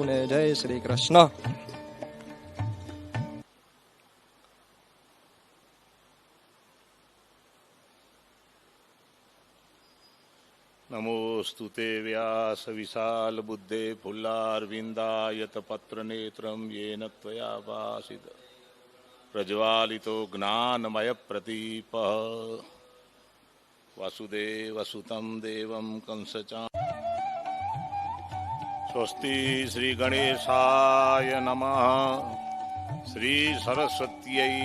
સૌને જય શ્રી કૃષ્ણ. નમોસ્તુ તે વ્યાસ વિશાલ બુદ્ધે ફુલ્લારવિંદાયત પત્ર નેત્રમ યેન ત્વયા ભાસિત પ્રજ્વાલિતો જ્ઞાનમય પ્રદીપ વાસુદેવ સુતમ દેવમ કંસચા. સ્વસ્તિ શ્રી ગણેશાય નમઃ. શ્રી સરસ્વત્यै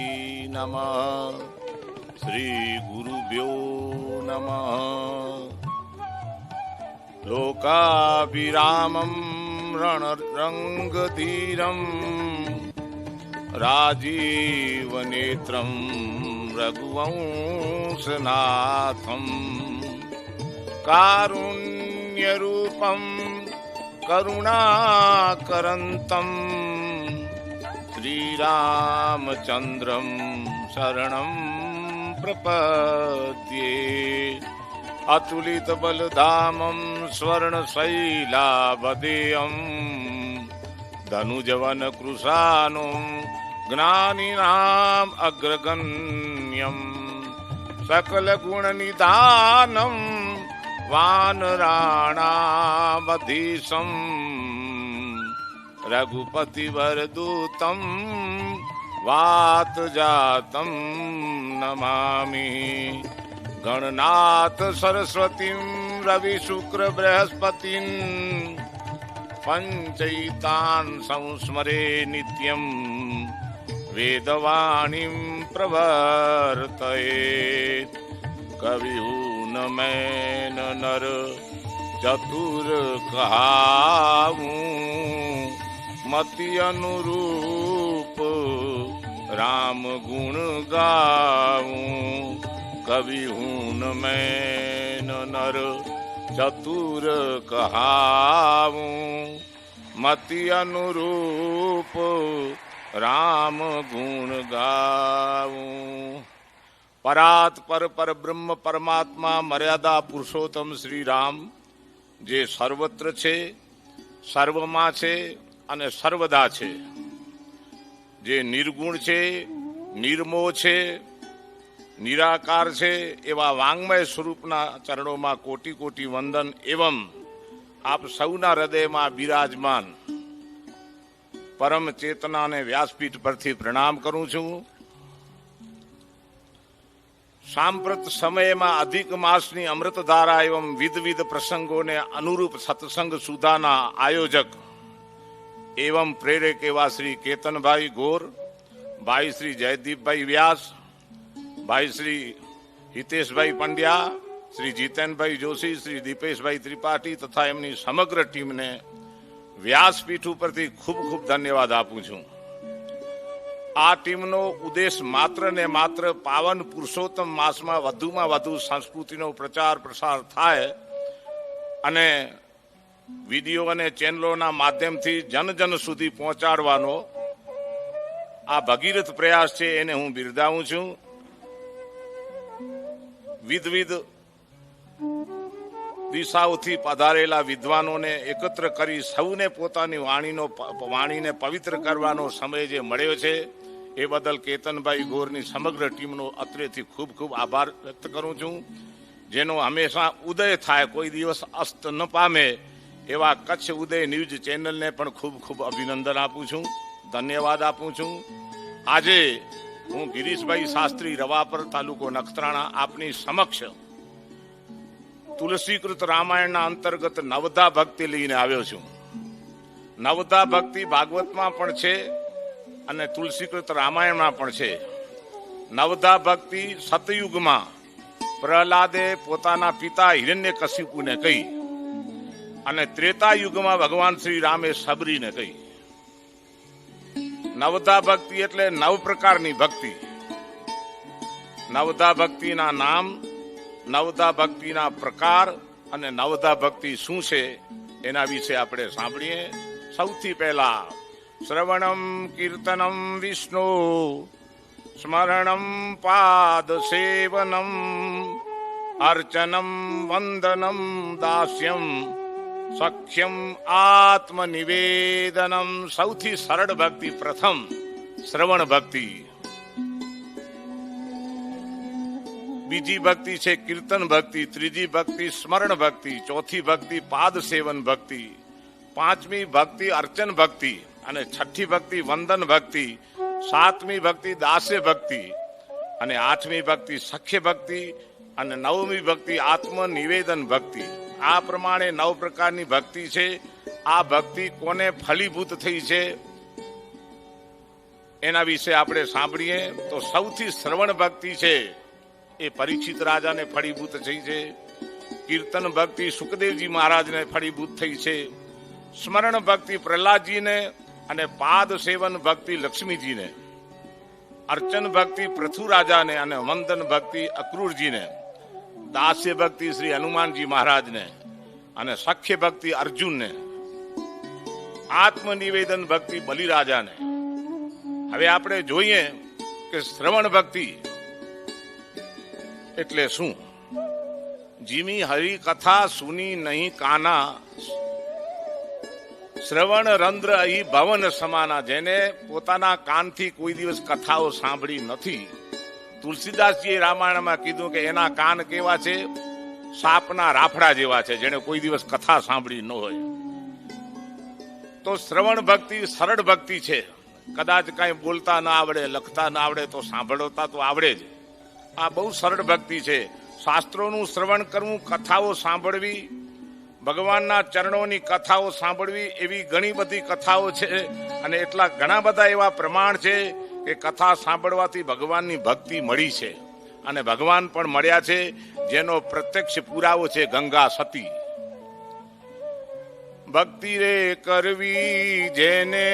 નમઃ. શ્રી ગુરુભ્યો નમઃ. લોકાભિરામં રણરંગધીરં રાજીવનેત્રં રઘુવંશનાથં કારુણ્યરૂપં કરુણાકરંતં શ્રીરામચંદ્રં શરણં પ્રપદ્યે. અતુલિત બલધામં સ્વર્ણશૈલાભદેયં ધનુજવન કૃશાનું જ્ઞાનિનામ અગ્રગણ્યં સકલ ગુણનિધાનં વાનરાણામધીશં રઘુપતિવરદૂતં વાતજાતં નમામિ. ગણનાથ સરસ્વતીમ રવિ શુક્ર બૃહસ્પતિમ પંચૈતાન સંસ્મરે નિત્યમ વેદવાણીમ પ્રવર્તયેત. કવિહૂન મેન નર ચતુર કહાવું મતિ અનુરૂપ રામ ગુણ ગાવું. કવિહૂન મેન નર ચતુર કહાવું મતિ અનુરૂપ રામ ગુણ ગાવું. પરાત પર બ્રહ્મ પરમાત્મા મર્યાદા પુરુષોત્તમ શ્રી રામ જે સર્વત્ર છે, સર્વમાં છે અને સર્વદા છે, જે નિર્ગુણ છે, નિર્મોહ છે, નિરાકાર છે, એવા વાંગમય સ્વરૂપના ચરણોમાં કોટી કોટી વંદન. એવં આપ સૌના હૃદયમાં બિરાજમાન પરમ ચેતનાને વ્યાસપીઠ પરથી પ્રણામ કરું છું. સાંપ્રત સમયમાં અધિક માસની અમૃતધારા એવં વિવિધ પ્રસંગોને અનુરૂપ સત્સંગ સુધાના આયોજક એવં પ્રેરક એવા શ્રી કેતનભાઈ ગોર, ભાઈ શ્રી જયદીપભાઈ વ્યાસ, ભાઈ શ્રી હિતેશભાઈ પંડ્યા, શ્રી જીતેનભાઈ જોશી, શ્રી દીપેશભાઈ ત્રિપાઠી તથા એમની સમગ્ર ટીમને વ્યાસપીઠ ઉપરથી ખૂબ ખૂબ ધન્યવાદ આપું છું. આ ટીમનો ઉદ્દેશ માત્ર ને માત્ર પાવન પુરુષોત્તમ માસમાં વધુમાં વધુ સંસ્કૃતિનો પ્રચાર પ્રસાર થાય અને વિડીયો અને ચેનલોના માધ્યમથી જન સુધી પહોંચાડવાનો આ ભગીરથ પ્રયાસ છે, એને હું બિરદાવું છું. વિવિધ દિશાઓથી પધારેલા વિદ્વાનોને એકત્ર કરી સૌને પોતાની વાણીને પવિત્ર કરવાનો સમય જે મળ્યો છે એ બદલ કેતનભાઈ ગોરની સમગ્ર ટીમનો અત્રેથી ખૂબ ખૂબ આભાર વ્યક્ત કરું છું. જેનો હંમેશા ઉદય થાય, કોઈ દિવસ અસ્ત ન પામે એવા કચ્છ ઉદય ન્યૂઝ ચેનલને પણ ખૂબ ખૂબ અભિનંદન આપું છું, ધન્યવાદ આપું છું. આજે હું ગિરીશભાઈ શાસ્ત્રી, રવાપર, તાલુકો નખત્રાણા, આપની સમક્ષ તુલસીકૃત રામાયણના અંતર્ગત નવધા ભક્તિ લઈને આવ્યો છું. નવધા ભક્તિ ભાગવતમાં પણ છે અને તુલસીકૃત રામાયણમાં પણ છે. નવધા ભક્તિ સતયુગમાં પ્રહલાદે પોતાના પિતા હિરણ્યકશિપુને કહી અને ત્રેતા યુગમાં ભગવાન શ્રી રામે સબરીને કહી. નવધા ભક્તિ એટલે નવ પ્રકારની ભક્તિ. નવધા ભક્તિના નામ, નવધા ભક્તિના પ્રકાર અને નવધા ભક્તિ શું છે એના વિશે આપણે સાંભળીએ. સૌથી પહેલા શ્રવણમ કીર્તનમ વિષ્ણુ સ્મરણમ પાદ સેવનમ અર્ચનમ વંદનમ દાસ્યમ સખ્યમ આત્મનિવેદનમ. સૌથી સરળ ભક્તિ પ્રથમ શ્રવણ ભક્તિ, બીજી ભક્તિ છે કીર્તન ભક્તિ, ત્રીજી ભક્તિ સ્મરણ ભક્તિ, ચોથી ભક્તિ પાદ સેવન ભક્તિ, પાંચમી ભક્તિ અર્ચન ભક્તિ, અને છઠ્ઠી ભક્તિ વંદન ભક્તિ, સાતમી ભક્તિ દાસ્ય ભક્તિ, અને આઠમી ભક્તિ સખ્ય ભક્તિ, અને નવમી ભક્તિ આત્મનિવેદન ભક્તિ. આ પ્રમાણે 9 પ્રકારની ભક્તિ છે. આ ભક્તિ કોને ફલીભૂત થઈ છે એના વિશે આપણે સાંભળીએ તો સૌથી શ્રવણ ભક્તિ છે એ પરીક્ષિત રાજાને ફળીભૂત થઈ છે. કીર્તન ભક્તિ સુખદેવજી મહારાજને ફળીભૂત થઈ છે. સ્મરણ ભક્તિ પ્રહલાદજીને, અને પાદ સેવન ભક્તિ લક્ષ્મીજીને. અર્ચન ભક્તિ પૃથુ રાજાને, અને વંદન ભક્તિ અક્રૂરજીને. દાસ્ય ભક્તિ શ્રી હનુમાનજી મહારાજને, અને સખ્ય ભક્તિ અર્જુનને. આત્મનિવેદન ભક્તિ બલિરાજાને. હવે આપણે જોઈએ કે શ્રવણ ભક્તિ એટલે શું. જીમી હરી કથા સુની નહીં કાના, શ્રવણ રંધ્ર અહીં ભવન સમાના. જેને પોતાના કાનથી કોઈ દિવસ કથાઓ સાંભળી નથી, તુલસીદાસજીએ રામાયણમાં કીધું કે એના કાન કેવા છે, સાપના રાફડા જેવા છે, જેને કોઈ દિવસ કથા સાંભળી ન હોય. તો શ્રવણ ભક્તિ સરળ ભક્તિ છે. કદાચ કઈ બોલતા ના આવડે, લખતા ના આવડે તો સાંભળતા તો આવડે જ. આ બહુ સરળ ભક્તિ છે. શાસ્ત્રોનું શ્રવણ કરવું, કથાઓ સાંભળવી, ભગવાનના ચરણોની કથાઓ સાંભળવી, એવી ઘણી બધી કથાઓ છે. અને એટલા ઘણા બધા એવા પ્રમાણ છે કે કથા સાંભળવાથી ભગવાનની ભક્તિ મળી છે. અને ભગવાન પણ મળ્યા છે, જેનો પ્રત્યક્ષ પુરાવો છે ગંગા સતી. ભક્તિ રે કરવી જેને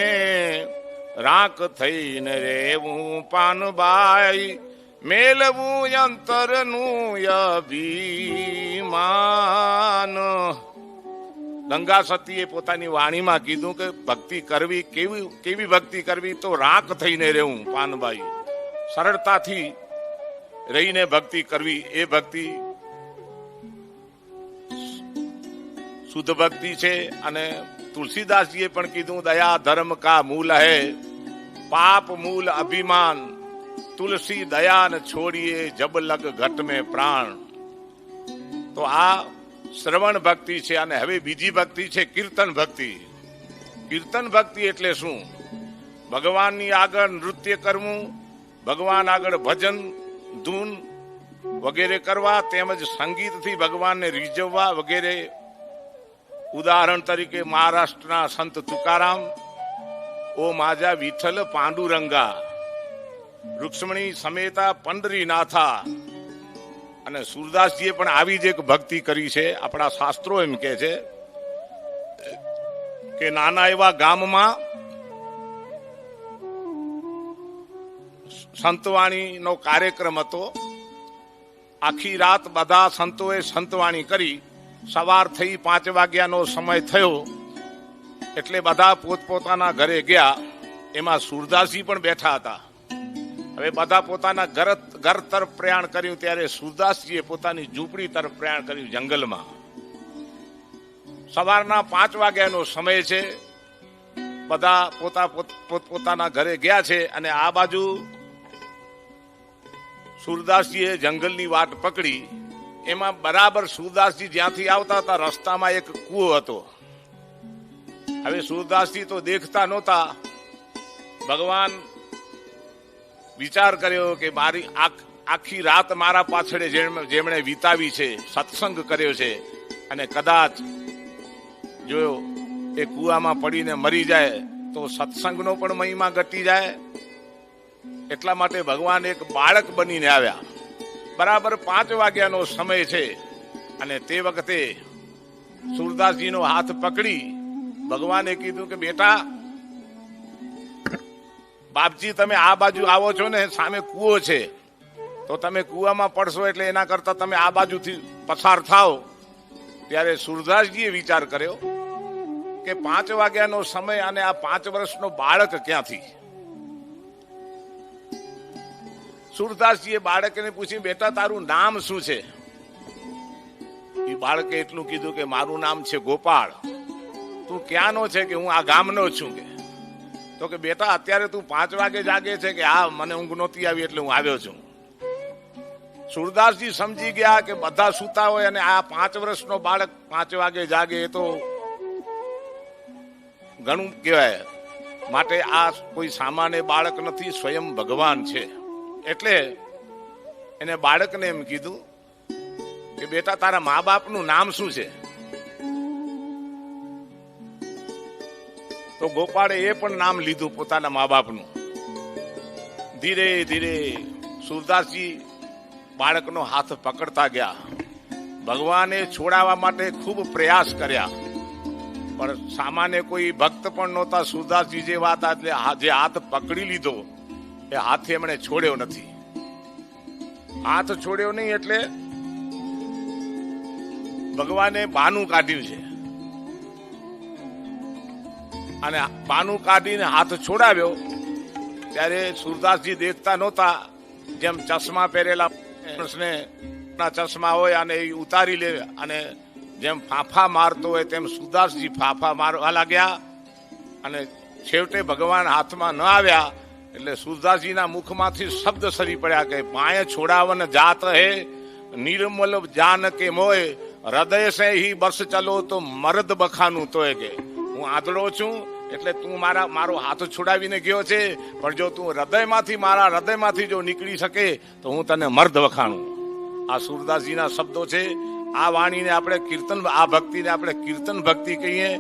રાખ થઈને રેવું પાનબાઈ, મેલવું અંતરનું અભિમાન. ગંગા સતીએ પોતાની વાણીમાં કીધું કે ભક્તિ કરવી, કેવી ભક્તિ કરવી, તો રાખ થઈને રહેવું પાનબાઈ, સરળતાથી રહીને ભક્તિ કરવી. એ ભક્તિ શુદ્ધ ભક્તિ છે. અને તુલસીદાસજીએ પણ કીધું દયા ધર્મ કા મૂલ હૈ, પાપ મૂલ અભિમાન, તુલસી દયા ન છોડીએ જબ લગ ઘટ में પ્રાણ. તો આ શ્રવણ ભક્તિ છે. અને હવે બીજી ભક્તિ છે કીર્તન ભક્તિ. કીર્તન ભક્તિ એટલે શું. ભગવાનની આગળ નૃત્ય કરવું, ભગવાન આગળ ભજન ધૂન વગેરે કરવા, તેમજ સંગીતથી ભગવાનને રીઝવવા વગેરે. ઉદાહરણ તરીકે મહારાષ્ટ્રના સંત તુકારામ, ઓ માજા વિઠ્ઠલ પાંડુરંગા, રૂક્ષ્મણી સમેતા પંડરીનાથા. અને સુરદાસજીએ પણ આવી જ એક ભક્તિ કરી છે. આપણા શાસ્ત્રો એમ કે છે કે નાના એવા ગામમાં સંતવાણીનો કાર્યક્રમ હતો. આખી રાત બધા સંતોએ સંતવાણી કરી. સવાર થઈ 5 વાગ્યાનો સમય થયો એટલે બધા પોતપોતાના ઘરે ગયા. એમાં સુરદાસજી પણ બેઠા હતા. હવે બધા પોતાના ઘર તરફ પ્રયાણ કર્યું, ત્યારે સુરદાસજીએ પોતાની ઝૂંપડી તરફ પ્રયાણ કર્યું જંગલમાં. સવારના 5 વાગ્યાનો સમય છે. બધા પોતાના ઘરે ગયા છે. અને આ બાજુ સુરદાસજીએ જંગલની વાટ પકડી. એમાં બરાબર સુરદાસજી જ્યાંથી આવતા હતા રસ્તામાં એક કૂવો હતો. હવે સુરદાસજી તો દેખતા નહોતા. ભગવાન વિચાર કર્યો કે મારી આખી રાત મારા પાછળ જેમણે વિતાવી છે, સત્સંગ કર્યો છે, અને કદાચ જો એ કૂવામાં પડીને મરી જાય તો સત્સંગનો પણ મહિમા ઘટી જાય. એટલા માટે ભગવાન એક બાળક બનીને આવ્યા. બરાબર 5 વાગ્યાનો સમય છે. અને તે વખતે સુરદાસજીનો હાથ પકડી ભગવાને કીધું કે બેટા, બાપજી તમે આ બાજુ આવો છો ને, સામે કૂવો છે, તો તમે કૂવામાં પડશો, એટલે એના કરતા તમે આ બાજુથી પસાર થાઓ. ત્યારે સુરદાસજીએ વિચાર કર્યો કે 5 વાગ્યાનો સમય અને આ 5 વર્ષનો બાળક ક્યાંથી. સુરદાસજીએ બાળકને પૂછ્યું, બેટા તારું નામ શું છે? એ બાળકે એટલું કીધું કે મારું નામ છે ગોપાળ, તું ક્યાંનો છે? કે હું આ ગામનો છું. કે તો કે બેટા અત્યારે તું 5 વાગે જાગે છે? કે હા, મને ઊંઘ નહોતી આવી એટલે હું આવ્યો છું. સુરદાસજી સમજી ગયા કે બધા સૂતા હોય અને આ 5 વર્ષનો બાળક 5 વાગે જાગે એ તો ઘણું કહેવાય. માટે આ કોઈ સામાન્ય બાળક નથી, સ્વયં ભગવાન છે. એટલે એને બાળકને એમ કીધું કે બેટા તારા મા બાપનું નામ શું છે? તો ગોપાળે એ પણ નામ લીધું પોતાના મા બાપનું. ધીરે ધીરે સુરદાસજી બાળકનો હાથ પકડતા ગયા. ભગવાને છોડાવવા માટે ખૂબ પ્રયાસ કર્યા, પણ સામાન્ય કોઈ ભક્ત પણ નહોતા સુરદાસજી જે વાત. એટલે જે હાથ પકડી લીધો એ હાથ એમણે છોડ્યો નથી. હાથ છોડ્યો નહીં એટલે ભગવાને બાનું કાઢ્યું છે અને બાનું કાઢીને હાથ છોડાવ્યો ત્યારે સુરદાસજી દેખતા નહોતા. જેમ ચશ્મા પહેરેલા માણસને ચશ્મા હોય અને એ ઉતારી લે અને જેમ ફાંફા મારતો હોય તેમ સુરદાસજી ફાંફા મારવા લાગ્યા અને છેવટે ભગવાન હાથમાં ન આવ્યા એટલે સુરદાસજીના મુખમાંથી શબ્દ સરી પડ્યા કે પાય છોડાવન જાત હે નિર્મલ જાન કે મોય હૃદય સે હી બસ ચલો તો મરદ બખાનું તોય. કે હું આંધળો છું એટલે તું મારો હાથ છોડાવીને ગયો છે, પણ જો તું મારા હૃદયમાંથી જો નીકળી શકે તો હું તને મર્દ વખાણું. આ સુરદાસજીના શબ્દો છે. આ વાણીને આપણે કીર્તન, આ ભક્તિને આપણે કીર્તન ભક્તિ કહીએ.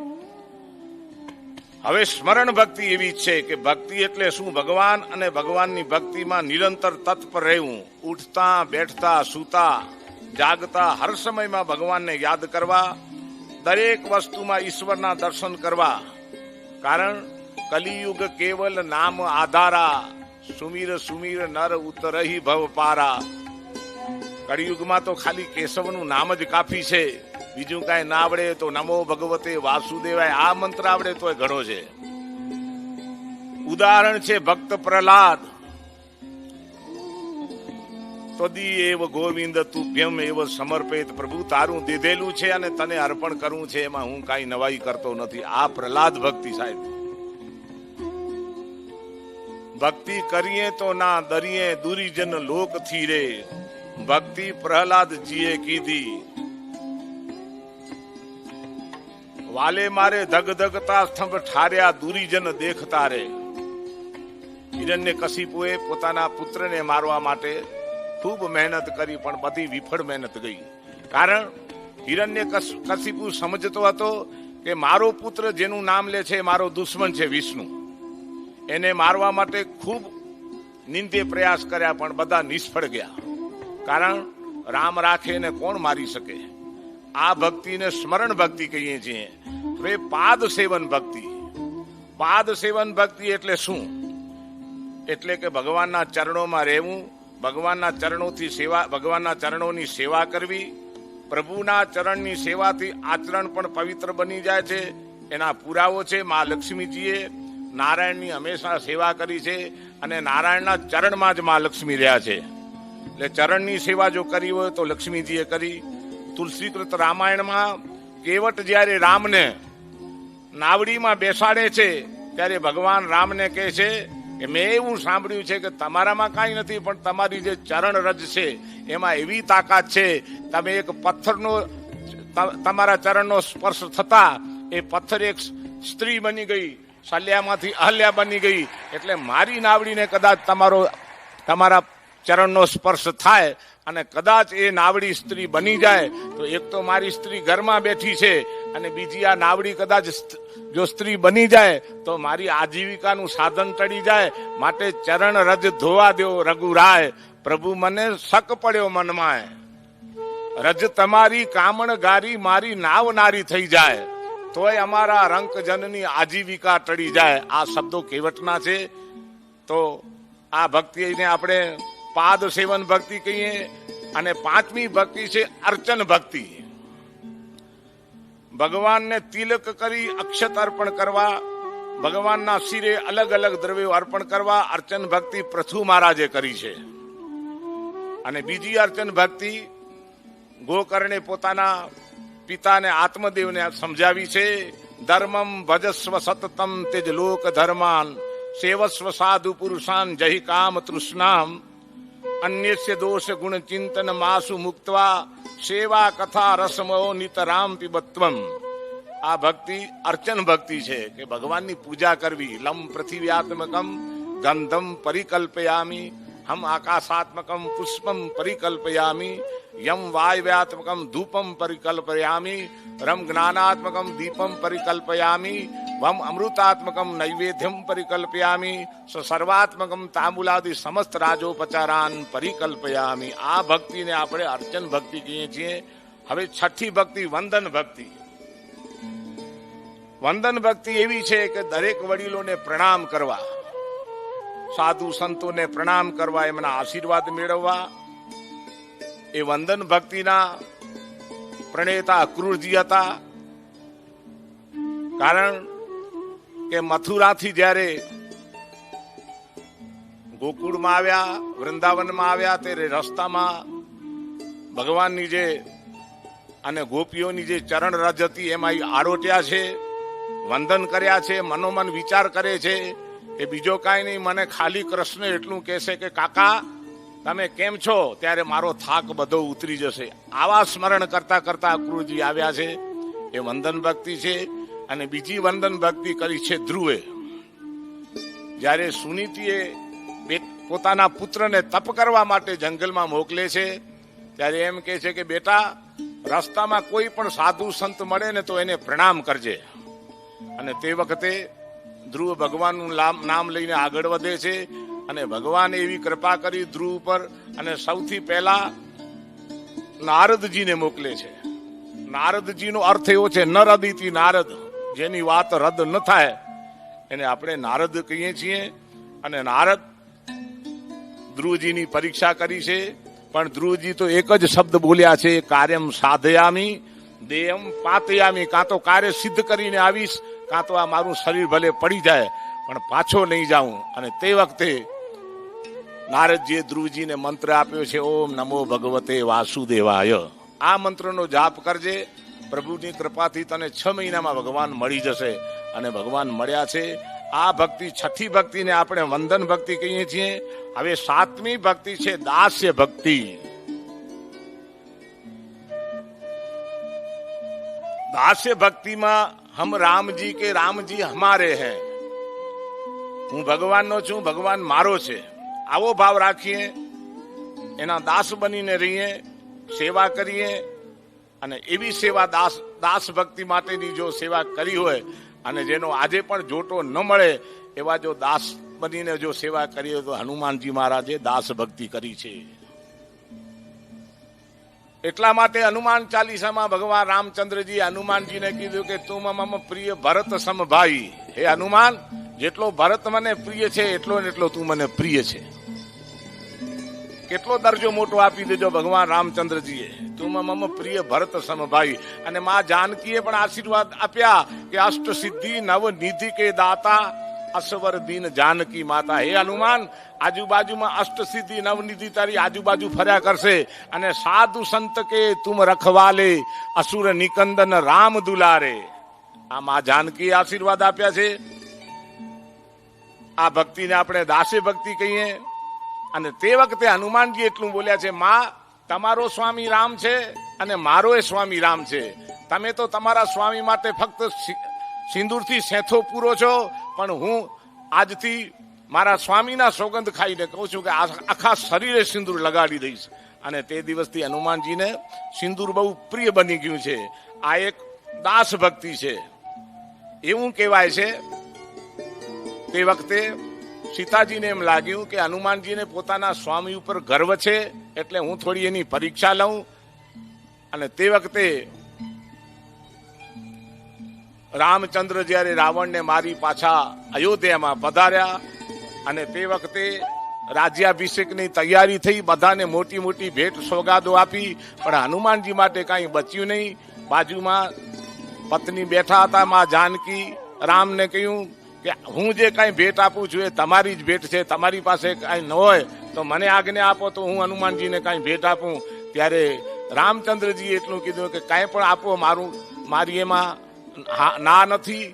હવે સ્મરણ ભક્તિ એવી છે કે ભક્તિ એટલે શું? ભગવાન અને ભગવાનની ભક્તિમાં નિરંતર તત્પર રહેવું. ઉઠતા, બેઠતા, સૂતા, જાગતા હર સમયમાં ભગવાનને યાદ કરવા, દરેક વસ્તુમાં ઈશ્વરના દર્શન કરવા. કારણ કલિયુગ કેવલ નામ આધારા, સુમીર સુમીર નર ઉતરહી ભવ પારા. કળિયુગમાં તો ખાલી કેશવનું નામ જ કાફી છે, બીજું કાંઈ ના આવડે તો નમો ભગવતે વાસુદેવાય આ મંત્ર આવડે તો ઘણો છે. ઉદાહરણ છે ભક્ત પ્રહલાદ. તદી એવ ગોવિંદ તુભ્યમ એવ સમર્પિત. પ્રભુ તારું દીધેલું છે અને તને અર્પણ કરવું છે, એમાં હું કાંઈ નવાઈ કરતો નથી. આ પ્રહલાદ ભક્તિ સાહેબ. ભક્તિ કરીએ તો ના દરિયે દુરીજન લોક થી રે. ભક્તિ પ્રહલાદ જીએ કીધી. વાલે મારે ધગધગતા સ્તંભ ઠાર્યા દુરીજન દેખતા રે. હિરણ્યકશિપુએ પોતાના પુત્રને મારવા માટે ખૂબ મહેનત કરી, પણ બધી વિફળ મહેનત ગઈ. કારણ હિરણ્યકશિપુ સમજતો હતો કે મારો પુત્ર જેનું નામ લે છે મારો દુશ્મન છે વિષ્ણુ. એને મારવા માટે ખૂબ નિંદ્ય પ્રયાસ કર્યા, પણ બધા નિષ્ફળ ગયા. કારણ રામ રાખે ને કોણ મારી શકે. આ ભક્તિને સ્મરણ ભક્તિ કહીએ છીએ. હવે પાદ સેવન ભક્તિ. પાદ સેવન ભક્તિ એટલે શું? એટલે કે ભગવાનના ચરણોમાં રહેવું, ભગવાનના ચરણોથી સેવા, ભગવાનના ચરણોની સેવા કરવી. પ્રભુના ચરણની સેવાથી આચરણ પણ પવિત્ર બની જાય છે. એના પુરાવો છે મા લક્ષ્મીજીએ નારાયણની હંમેશા સેવા કરી છે અને નારાયણના ચરણમાં જ મા લક્ષ્મી રહ્યા છે. એટલે ચરણની સેવા જો કરી હોય તો લક્ષ્મીજીએ કરી. તુલસીકૃત રામાયણમાં કેવટ જ્યારે રામને નાવડીમાં બેસાડે છે ત્યારે ભગવાન રામને કહે છે કે મેં એવું સાંભળ્યું છે કે તમારામાં કાંઈ નથી, પણ તમારી જે ચરણ રજ છે એમાં એવી તાકાત છે, તમે એક પથ્થરનો તમારા ચરણનો સ્પર્શ થતા એ પથ્થર એક સ્ત્રી બની ગઈ, શલ્યામાંથી અહલ્યા બની ગઈ. એટલે મારી નાવડીને કદાચ તમારા ચરણનો સ્પર્શ થાય અને કદાચ એ નાવડી સ્ત્રી બની જાય તો એક તો મારી સ્ત્રી ઘરમાં બેઠી છે અને બીજી આ નાવડી કદાચ જો સ્ત્રી બની જાય તો મારી આજીવિકાનું સાધન ટળી જાય. માટે ચરણ રજ ધોવા દેવો રઘુરાય. પ્રભુ મને શક પડ્યો મનમાં, રજ તમારી કામણ ગારી મારી નાવ નારી થઈ જાય તોય અમારા રંકજનની આજીવિકા ટળી જાય. આ શબ્દો કેવટના છે. તો આ ભક્તિને આપણે પાદ સેવન ભક્તિ કહીએ. અને પાંચમી ભક્તિ છે અર્ચન ભક્તિ. ભગવાનને તિલક કરી અક્ષત અર્પણ કરવા, ભગવાનના શિરે અલગ અલગ દ્રવ્યો અર્પણ કરવા. અર્ચન ભક્તિ પૃથુ મહારાજે કરી છે. અને બીજી અર્ચન ભક્તિ ગોકર્ણે પોતાના પિતાને આત્મદેવને સમજાવી છે. ધર્મમ ભજસ્વ સતતમ તેજ લોક ધર્માન સેવસ્વ સાધુ પુરુષાન જહિ કામ તૃષ્ણામ અન્યસ્ય દોષ ગુણ ચિંતન માસુ મુક્તવા સેવા કથા રસમો નિતરામ પિબત્વમ. આ ભક્તિ અર્ચન ભક્તિ છે કે ભગવાનની પૂજા કરવી. લમ પૃથ્વ્યાત્મકમ ગંધમ પરિકલ્પયામી હમ આકાશાત્મકમ પુષ્પમ પરિકલ્પયામી યમ વાયવ્યાત્મકમ ધૂપમ પરિકલ્પયામી રમ જ્ઞાનાત્મકમ દીપમ પરિકલ્પયામી વમ અમૃતાત્મકમ નૈવેદ્યમ પરિકલ્પયામી સર્વાત્મકમ તાંબુલાદિ સમસ્ત રાજોપચારાન પરિકલ્પયામી. આ ભક્તિને આપણે અર્ચન ભક્તિ કહીએ છીએ. હવે છઠ્ઠી ભક્તિ વંદન ભક્તિ. વંદન ભક્તિ એવી છે કે દરેક વડીલોને પ્રણામ કરવા, સાધુ સંતોને પ્રણામ કરવા, એમના આશીર્વાદ મેળવવા. એ વંદન ભક્તિના પ્રણેતા અક્રૂરજી હતા. કારણ કે મથુરાથી જ્યારે ગોકુળમાં આવ્યા, વૃંદાવનમાં આવ્યા, ત્યારે રસ્તામાં ભગવાનની જે અને ગોપીઓની જે ચરણ રજ હતી એમાં આરોટ્યા છે, વંદન કર્યા છે. મનોમન વિચાર કરે છે એ બીજો કાંઈ નહીં, મને ખાલી કૃષ્ણ એટલું કહેશે કે કાકા તમે કેમ છો, ત્યારે મારો થાક બધો ઉતરી જશે. આવા સ્મરણ કરતા કરતા અક્રૂરજી આવ્યા છે. એ વંદન ભક્તિ છે. અને બીજી વંદન ભક્તિ કરી છે ધ્રુવે. જ્યારે સુનીતિએ પોતાના પુત્રને તપ કરવા માટે જંગલમાં મોકલે છે, ત્યારે એમ કહે છે કે બેટા, રસ્તામાં કોઈ પણ સાધુ સંત મળે ને તો એને પ્રણામ કરજે. અને તે વખતે ધ્રુવ ભગવાનનું નામ લઈને આગળ વધે છે. અને ભગવાને એવી કૃપા કરી ધ્રુવ પર, અને સૌથી પહેલા નારદજીને મોકલે છે. નારદજીનો અર્થ એવો છે ન રદિતિ નારદ, જેની વાત રદ ન થાય એને આપણે નારદ કહીએ છીએ. અને નારદ ધ્રુવજીની પરીક્ષા કરી છે. પણ ધ્રુવજી તો એક જ શબ્દ બોલ્યા છે, કાર્યમ સાધયામી દેયમ પાતયામી. કાં તો કાર્ય સિદ્ધ કરીને આવીશ, કાં તો આ મારું શરીર ભલે પડી જાય પણ પાછો નહીં જાઉં. અને તે વખતે નારદજીએ ધ્રુવજીને મંત્ર આપ્યો છે, ઓમ નમો ભગવતે વાસુદેવાય. આ મંત્રનો જાપ કરજે, પ્રભુની કૃપાથી તને 6 મહિનામાં ભગવાન મળી જશે. અને ભગવાન મળ્યા છે. આ ભક્તિ છઠ્ઠી ભક્તિને આપણે વંદન ભક્તિ કહીએ છીએ. હવે 7મી ભક્તિ છે દાસ્ય ભક્તિ. દાસ્ય ભક્તિમાં હમ રામજી કે રામજી હમારે હૈ, હું ભગવાનનો છું, ભગવાન મારો છે, આવો ભાવ રાખીએ, એના દાસ બનીને રહીએ, સેવા કરીએ. અને એવી સેવા દાસ ભક્તિ માટેની જો સેવા કરી હોય અને જેનો આજે પણ જોટો ન મળે એવા જો દાસ બનીને જો સેવા કરીએ તો હનુમાનજી મહારાજે દાસ ભક્તિ કરી છે. એટલા માટે હનુમાન ચાલીસામાં ભગવાન રામચંદ્રજી હનુમાનજીને કીધું કે તું મમ પ્રિય ભરત સમભાઈ. હે હનુમાન, જેટલો ભરત મને પ્રિય છે એટલો ને એટલો તું મને પ્રિય છે. કેટલો દરજ્જો મોટો આપી દેજો ભગવાન રામચંદ્રજીએ, તું મમ પ્રિય ભરત સમભાઈ. અને માં જાનકીએ પણ આશીર્વાદ આપ્યા કે અષ્ટ સિદ્ધિ નવ નિધિ કે દાતા અસવર દીન જાનકી માતા. હે હનુમાન, આજુબાજુમાં અષ્ટ સિદ્ધિ નવનિધિ તારી આજુબાજુ ફર્યા કરશે. અને સાધુ સંત કે તુમ રખવાલે અસુર નિકંદન રામ દુલારે. આ માં જાનકી આશીર્વાદ આપ્યા છે. આ ભક્તિને આપણે દાસે ભક્તિ કહીએ. અને તે વખતે હનુમાનજી એટલું બોલ્યા છે, માં તમારો સ્વામી રામ છે અને મારો એ સ્વામી રામ છે. તમે તો તમારા સ્વામી માટે ફક્ત સિંદૂરથી સેથો પૂરો છો, પણ હું આજથી મારા સ્વામીના સોગંદ ખાઈને કહું છું કે આખા શરીરે સિંદૂર લગાડી દઈશ. અને તે દિવસથી હનુમાનજીને સિંદૂર બહુ પ્રિય બની ગયું છે. આ એક દાસ ભક્તિ છે. એવું કહેવાય છે તે વખતે સીતાજીને એમ લાગ્યું કે હનુમાનજીને પોતાના સ્વામી ઉપર ગર્વ છે, એટલે હું થોડી એની પરીક્ષા લઉં. અને તે વખતે રામચંદ્ર જ્યારે રાવણને મારી પાછા અયોધ્યામાં પધાર્યા અને તે વખતે રાજ્યાભિષેકની તૈયારી થઈ, બધાને મોટી મોટી ભેટ સોગાદો આપી, પણ હનુમાનજી માટે કાંઈ બચ્યું નહીં. બાજુમાં પત્ની બેઠા હતા માં જાનકી. રામને કહ્યું કે હું જે કાંઈ ભેટ આપું છું એ તમારી જ ભેટ છે, તમારી પાસે કાંઈ ન હોય તો મને આજ્ઞા આપો તો હું હનુમાનજીને કાંઈ ભેટ આપું. ત્યારે રામચંદ્રજી એટલું કીધું કે કાંઈ પણ આપો, મારી એમાં ના નથી.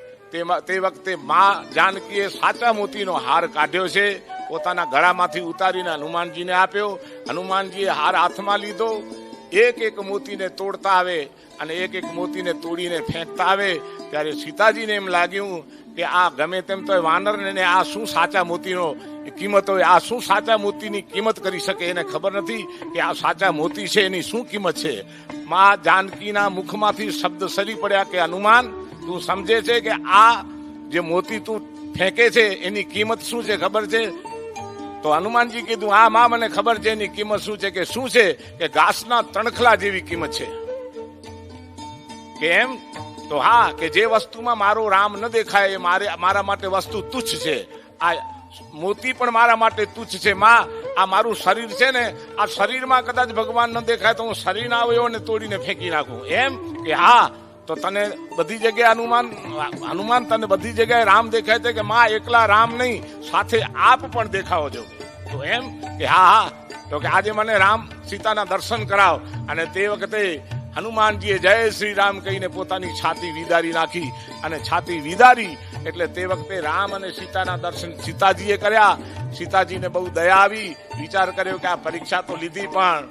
તે વખતે મા જાનકીએ સાચા મોતીનો હાર કાઢ્યો છે, પોતાના ગળામાંથી ઉતારીને હનુમાનજીને આપ્યો. હનુમાનજીએ હાર હાથમાં લીધો, એક એક મોતીને તોડતા આવે અને એક એક મોતીને તોડીને ફેંકતા આવે. ત્યારે સીતાજીને એમ લાગ્યું કે આ ગમે તેમ તો વાનરને આ શું સાચા મોતીનો કિંમત હોય, આ શું સાચા મોતીની કિંમત કરી શકે, એને ખબર નથી કે આ સાચા મોતી છે એની શું કિંમત છે. મા જાનકીના મુખમાંથી શબ્દ સરી પડ્યા કે હનુમાન, તું સમજે છે કે આ જે મોતી તું ફેંકે છે એની કિંમત શું છે, ખબર છે? તો હનુમાનજી કીધું, હા માં, મને ખબર છે એની કિંમત શું છે. કે શું છે? કે ઘાસના તણખલા જેવી કિંમત છે. કેમ? તો હા, કે જે વસ્તુમાં મારો રામ ન દેખાય એ મારા માટે વસ્તુ તુચ્છ છે. આ મોતી પણ મારા માટે તુચ્છ છે. માં, આ મારું શરીર છે ને, આ શરીરમાં કદાચ ભગવાન ન દેખાય તો હું શરીરના અવયવોને તોડીને ફેંકી નાખું. એમ? કે હા, તો તને બધી જગ્યાએ હનુમાન તને બધી જગ્યાએ રામ દેખાય છે. કે માં, એકલા રામ નહીં, સાથે આપ પણ દેખાવો છો. તો એમ? કે હા. તો કે આજે મને રામ સીતાના દર્શન કરાવ. અને તે વખતે હનુમાનજીએ જય શ્રી રામ કહીને પોતાની છાતી વિદારી નાખી. અને છાતી વિદારી એટલે તે વખતે રામ અને સીતાના દર્શન સીતાજીએ કર્યા. સીતાજીને બહુ દયા આવી. વિચાર કર્યો કે આ પરીક્ષા તો લીધી, પણ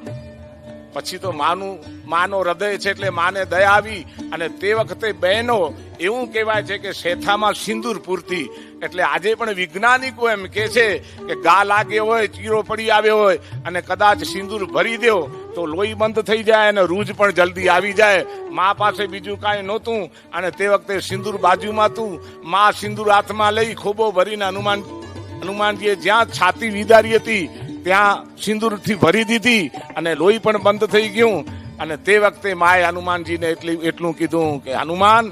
પછી તો માનો હૃદય છે એટલે માને દયા આવી. અને તે વખતે બહેનો એવું કહેવાય છે કે શેથામાં સિંદૂર પૂરતી. એટલે આજે પણ વૈજ્ઞાનિકો એમ કે છે કે ગા લાગે હોય, ચીરો પડી આવ્યો હોય અને કદાચ સિંદૂર ભરી દો તો લોહી બંધ થઈ જાય અને રૂજ પણ જલ્દી આવી જાય. મા પાસે બીજું કાંઈ નહોતું અને તે વખતે સિંદૂર બાજુમાં હતું. મા સિંદૂર હાથમાં લઈ ખોબો ભરીને હનુમાનજીએ જ્યાં છાતી વિદારી હતી ત્યાં સિંદૂરથી ભરી દીધી અને લોહી પણ બંધ થઈ ગયું. અને તે વખતે માએ હનુમાનજીને એટલું કીધું કે હનુમાન,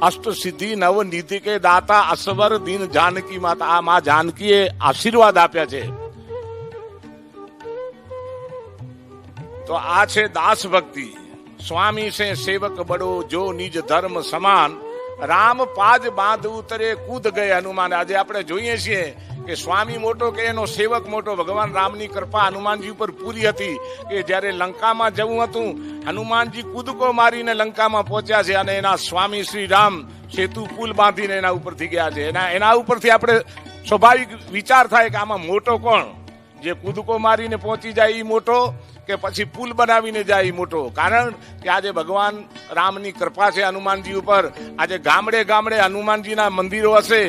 અષ્ટ સિદ્ધિ નવ નીતિ કે દાતા અસવર દીન જાનકી માતા. આ મા જાનકીએ આશીર્વાદ આપ્યા છે. તો આ છે દાસ ભક્તિ. સ્વામી સે સેવક બડો, જો નિજ ધર્મ સમાન. રામ પાજ બાંધ ઉતરે કૂદ ગયે હનુમાન. આજે આપણે જોઈએ છીએ કે સ્વામી મોટો કે એનો સેવક મોટો. ભગવાન રામની કૃપા હનુમાનજી ઉપર પૂરી હતી કે જ્યારે લંકામાં જવું હતું, હનુમાનજી કૂદકો મારીને લંકામાં પહોંચ્યા છે અને એના સ્વામી શ્રી રામ સેતુ પુલ બાંધીને એના ઉપરથી ગયા છે. એના ઉપરથી આપણે સ્વાભાવિક વિચાર થાય કે આમાં મોટો કોણ? જે કૂદકો મારીને પહોંચી જાય એ મોટો કે પછી પુલ બનાવીને જાય એ મોટો? કારણ કે આજે ભગવાન રામની કૃપા છે હનુમાનજી ઉપર. આજે ગામડે ગામડે હનુમાનજીના મંદિરો હશે,